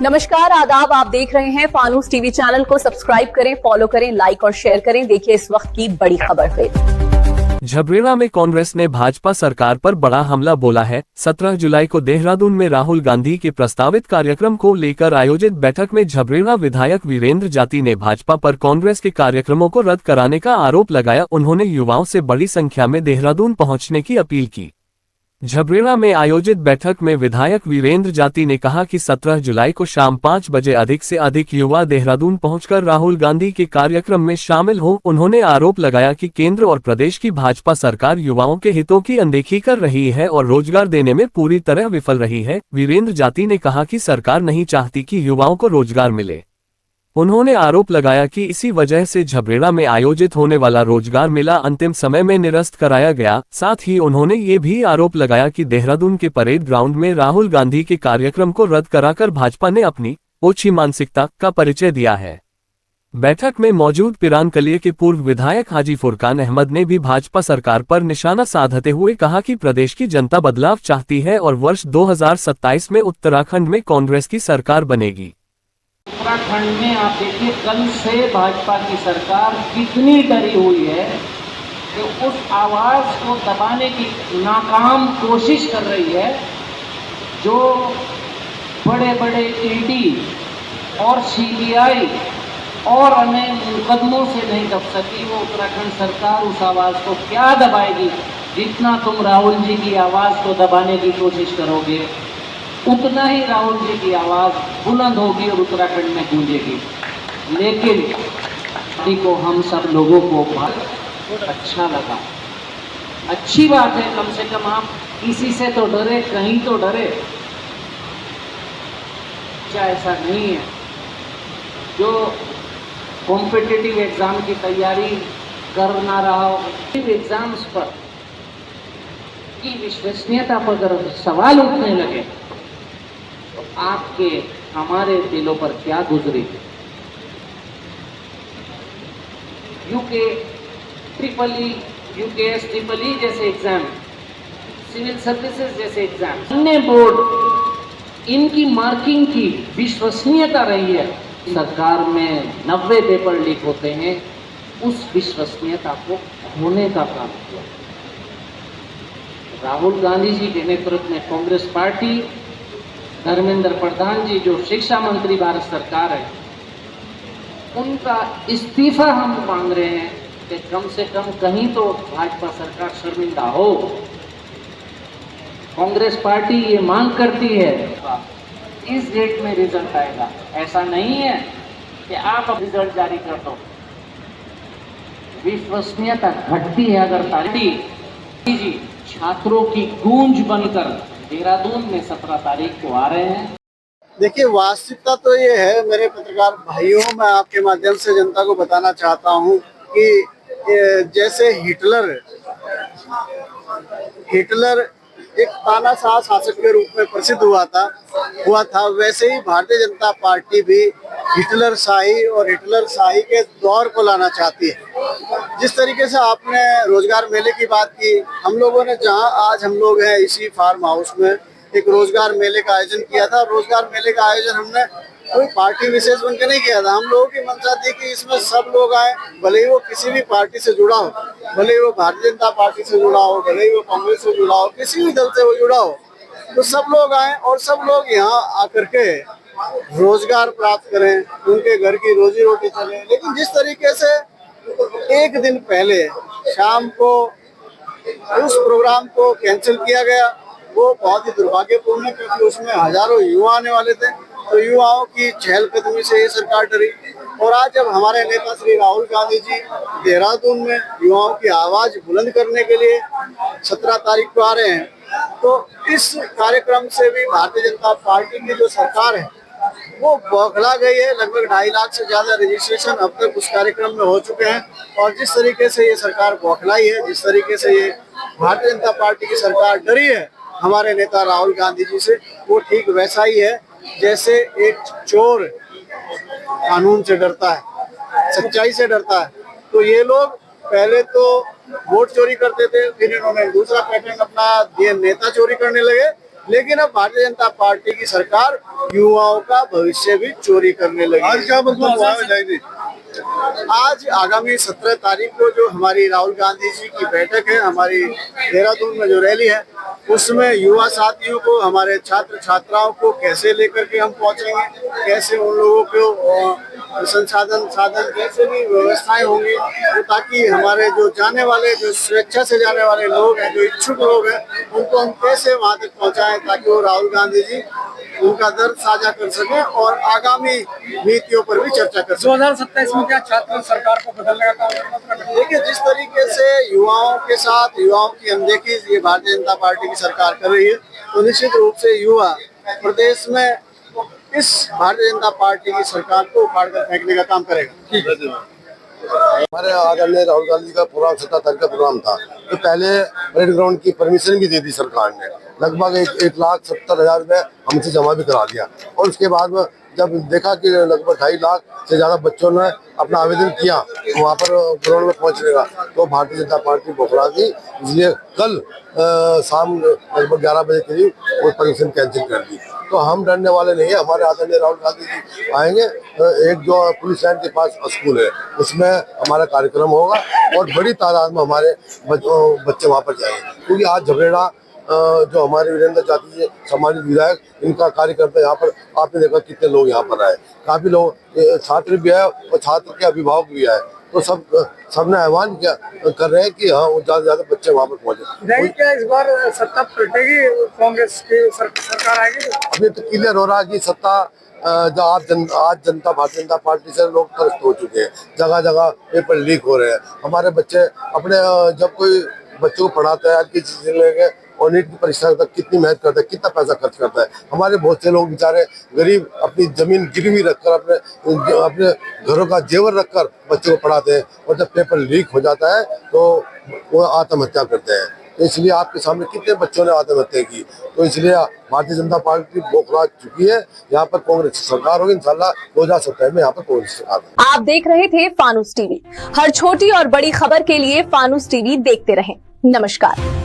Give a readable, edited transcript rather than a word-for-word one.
नमस्कार, आदाब। आप देख रहे हैं फानूस टीवी। चैनल को सब्सक्राइब करें, फॉलो करें, लाइक और शेयर करें। देखिए इस वक्त की बड़ी खबर फिर। झबरेड़ा में कांग्रेस ने भाजपा सरकार पर बड़ा हमला बोला है। 17 जुलाई को देहरादून में राहुल गांधी के प्रस्तावित कार्यक्रम को लेकर आयोजित बैठक में झबरेड़ा विधायक वीरेंद्र जाती ने भाजपा पर कांग्रेस के कार्यक्रमों को रद्द कराने का आरोप लगाया। उन्होंने युवाओं से बड़ी संख्या में देहरादून पहुंचने की अपील की। झबरेड़ा में आयोजित बैठक में विधायक वीरेंद्र जाती ने कहा कि 17 जुलाई को शाम 5 बजे अधिक से अधिक युवा देहरादून पहुंचकर राहुल गांधी के कार्यक्रम में शामिल हो। उन्होंने आरोप लगाया कि केंद्र और प्रदेश की भाजपा सरकार युवाओं के हितों की अनदेखी कर रही है और रोजगार देने में पूरी तरह विफल रही है। वीरेंद्र जाती ने कहा कि सरकार नहीं चाहती कि युवाओं को रोजगार मिले। उन्होंने आरोप लगाया कि इसी वजह से झबरेड़ा में आयोजित होने वाला रोजगार मेला अंतिम समय में निरस्त कराया गया। साथ ही उन्होंने ये भी आरोप लगाया कि देहरादून के परेड ग्राउंड में राहुल गांधी के कार्यक्रम को रद्द कराकर भाजपा ने अपनी ओछी मानसिकता का परिचय दिया है। बैठक में मौजूद पिरानकलिए के पूर्व विधायक हाजी फुरकान अहमद ने भी भाजपा सरकार पर निशाना साधते हुए कहा कि प्रदेश की जनता बदलाव चाहती है और वर्ष 2027 में उत्तराखंड में कांग्रेस की सरकार बनेगी। उत्तराखंड में आप देखिए कल से भाजपा की सरकार कितनी डरी हुई है कि उस आवाज को दबाने की नाकाम कोशिश कर रही है। जो बड़े बड़े ईडी और सीबीआई और अन्य मुकदमों से नहीं दब सकी, वो उत्तराखंड सरकार उस आवाज को क्या दबाएगी। जितना तुम राहुल जी की आवाज को दबाने की कोशिश करोगे उतना ही राहुल जी की आवाज बुलंद होगी और उत्तराखंड में गूंजेगी। लेकिन पार्टी को हम सब लोगों को बहुत अच्छा लगा। अच्छी बात है, कम से कम आप किसी से तो डरे, कहीं तो डरे। क्या ऐसा नहीं है जो कॉम्पिटिटिव एग्जाम की तैयारी कर ना रहा हो, एग्जाम्स पर की विश्वसनीयता पर अगर सवाल उठने लगे तो आपके हमारे दिलों पर क्या गुजरी। UK triple E, UKS triple E जैसे एग्जाम, सिविल सर्विसेज जैसे एग्जाम, अन्य बोर्ड, इनकी मार्किंग की विश्वसनीयता रही है। सरकार में 90 पेपर लीक होते हैं, उस विश्वसनीयता को खोने का काम किया। राहुल गांधी जी के नेतृत्व में कांग्रेस पार्टी, धर्मेंद्र प्रधान जी जो शिक्षा मंत्री भारत सरकार है, उनका इस्तीफा हम मांग रहे हैं कि कम से कम कहीं तो भाजपा सरकार शर्मिंदा हो। कांग्रेस पार्टी ये मांग करती है इस डेट में रिजल्ट आएगा। ऐसा नहीं है कि आप अब रिजल्ट जारी कर दो। विश्वसनीयता घटती है अगर पार्टी जी छात्रों की गूंज बनकर देहरादून में 17 तारीख को आ रहे हैं। देखिए, वास्तविकता तो ये है मेरे पत्रकार भाइयों, मैं आपके माध्यम से जनता को बताना चाहता हूँ कि जैसे हिटलर एक तानाशाह शासक के रूप में प्रसिद्ध हुआ था, वैसे ही भारतीय जनता पार्टी भी हिटलर शाही के दौर को लाना चाहती है। जिस तरीके से आपने रोजगार मेले की बात की, हम लोगों ने जहां आज हम लोग हैं इसी फार्म हाउस में एक रोजगार मेले का आयोजन किया था। रोजगार मेले का आयोजन हमने कोई पार्टी विशेष बनकर नहीं किया था। हम लोगों की मंशा थी कि इसमें सब लोग आए, भले ही वो किसी भी पार्टी से जुड़ा हो, भले ही वो भारतीय जनता पार्टी से जुड़ा हो, भले ही वो कांग्रेस से जुड़ा हो, किसी भी दल से वो जुड़ा हो, तो सब लोग आए और सब लोग यहाँ आकर के रोजगार प्राप्त करें, उनके घर की रोजी रोटी चले। लेकिन जिस तरीके से एक दिन पहले शाम को उस प्रोग्राम को कैंसिल किया गया, वो बहुत ही दुर्भाग्यपूर्ण है, क्योंकि उसमें हजारों युवा आने वाले थे। तो युवाओं की चहलकदमी से ये सरकार डरी। और आज जब हमारे नेता श्री राहुल गांधी जी देहरादून में युवाओं की आवाज बुलंद करने के लिए 17 तारीख को आ रहे हैं, तो इस कार्यक्रम से भी भारतीय जनता पार्टी की जो सरकार है वो बौखला गई है। लगभग 2.5 लाख से ज्यादा रजिस्ट्रेशन अब तक उस कार्यक्रम में हो चुके हैं। और जिस तरीके से ये सरकार बौखलाई है, जिस तरीके से ये भारतीय जनता पार्टी की सरकार डरी है हमारे नेता राहुल गांधी जी से, वो ठीक वैसा ही है जैसे एक चोर कानून से डरता है, सच्चाई से डरता है। तो ये लोग पहले तो वोट चोरी करते थे, फिर इन्होंने दूसरा पैटर्न अपना दिए, नेता चोरी करने लगे। लेकिन अब भारतीय जनता पार्टी की सरकार युवाओं का भविष्य भी चोरी करने लगी। आज क्या मतलब आज आगामी 17 तारीख को जो हमारी राहुल गांधी जी की बैठक है, हमारी देहरादून में जो रैली है, उसमें युवा साथियों को, हमारे छात्र छात्राओं को कैसे लेकर के हम पहुंचेंगे, कैसे उन लोगों को संसाधन कैसे भी व्यवस्थाएं होंगी, तो ताकि हमारे जो जाने वाले, जो स्वेच्छा से जाने वाले लोग हैं, जो इच्छुक लोग हैं, उनको हम कैसे वहां तक पहुंचाएं ताकि वो राहुल गांधी जी उनका दर्द साझा कर सके और आगामी नीतियों पर भी चर्चा कर सके। 2027 में क्या छात्र सरकार को बदलने का काम? देखिए, जिस तरीके से युवाओं के साथ युवाओं की अनदेखी ये भारतीय जनता पार्टी की सरकार कर रही है, तो निश्चित रूप से युवा प्रदेश में इस भारतीय जनता पार्टी की सरकार को उखाड़ कर फेंकने का काम करेगा। हमारे आदरणीय राहुल गांधी का प्रोग्राम 17 तारीख का प्रोग्राम था, तो पहले परेड ग्राउंड की परमिशन भी दे दी सरकार ने, लगभग 1,70,000 रुपये हमसे जमा भी करा दिया। और उसके बाद में जब देखा कि लगभग 2.5 लाख से ज़्यादा बच्चों ने अपना आवेदन किया वहाँ पर ग्राउंड में पहुँचने का, तो भारतीय जनता पार्टी बौखला दी। इसलिए कल शाम लगभग 11 बजे करीब वो परमिशन कैंसिल कर दी। तो हम डरने वाले नहीं है, हमारे आदरणीय राहुल गांधी जी आएंगे। एक जो पुलिस लाइन के पास स्कूल है, उसमें हमारा कार्यक्रम होगा और बड़ी तादाद में हमारे बच्चे वहाँ पर जाएंगे, क्योंकि आज झबरेड़ा जो हमारे वीरेंद्र जाति जी सम्मानित विधायक, इनका कार्यकर्ता यहाँ पर आपने देखा कितने लोग यहाँ पर आए, काफी लोग छात्र भी आए और छात्र के अभिभावक भी आए। तो सबने आह्वान किया कर रहे हैं कि हाँ, ज्यादा से ज्यादा बच्चे वहाँ पर पहुँचे। क्या इस बार सत्ता पलटेगी, कांग्रेस की सरकार आएगी? अभी तो क्लियर हो रहा है कि सत्ता आज जनता भारतीय जनता पार्टी से लोग त्रस्त हो चुके हैं। जगह जगह पेपर लीक हो रहे हैं। हमारे बच्चे अपने जब कोई बच्चों को पढ़ाता है, किसी से लेके और नीट की परीक्षा तक कितनी मेहनत करता है, कितना पैसा खर्च करता है। हमारे बहुत से लोग बेचारे गरीब अपनी जमीन गिरवी रखकर, अपने घरों का जेवर रखकर बच्चों को पढ़ाते हैं, और जब पेपर लीक हो जाता है तो वो आत्महत्या करते हैं। तो इसलिए आपके सामने कितने बच्चों ने आत्महत्या की। तो इसलिए भारतीय जनता पार्टी बौखला चुकी है। यहाँ पर कांग्रेस सरकार होगी इंशाल्लाह 2027 में यहाँ पर कांग्रेस सरकार। आप देख रहे थे फानूस टीवी। हर छोटी और बड़ी खबर के लिए फानूस टीवी देखते रहें। नमस्कार।